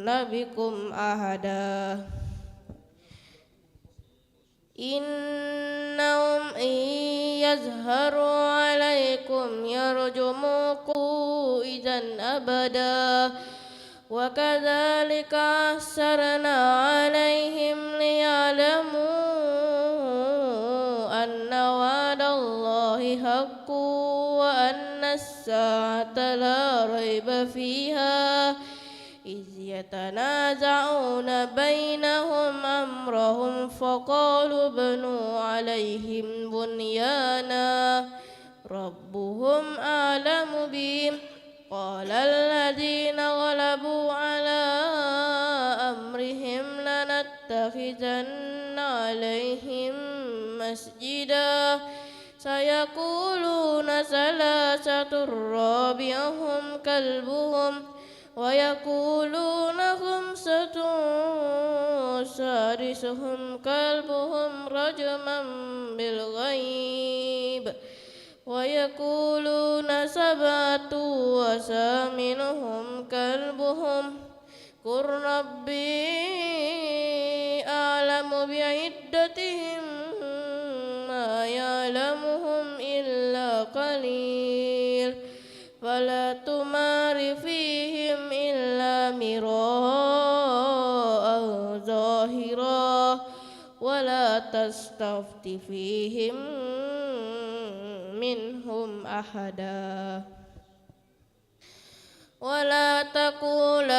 بكم أحدا إنهم إن يظهروا عليكم يرجموكم إذا أبدا وكذلك أثرنا عليهم ليعلموا أن وعد الله حق وأن الساعة لا ريب فيها إذ يتنازعون بينهم أمرهم فقالوا ابنوا عليهم بنيانا ربهم أعلم بهم قال الذين غلبوا على أمرهم لنتخذن عليهم مسجدا سيقولون ثلاثة رابعهم كلبهم ويقولون خمسة سادسهم كلبهم رجما بالغيب ويقولون سبعة وثامنهم كلبهم قل ربي أعلم بعدتهم ما يعلمهم إلا قليل فلا تمار فيهم إلا مراء ظاهرا ولا تستفت فيهم منهم أحدا ولا تقولن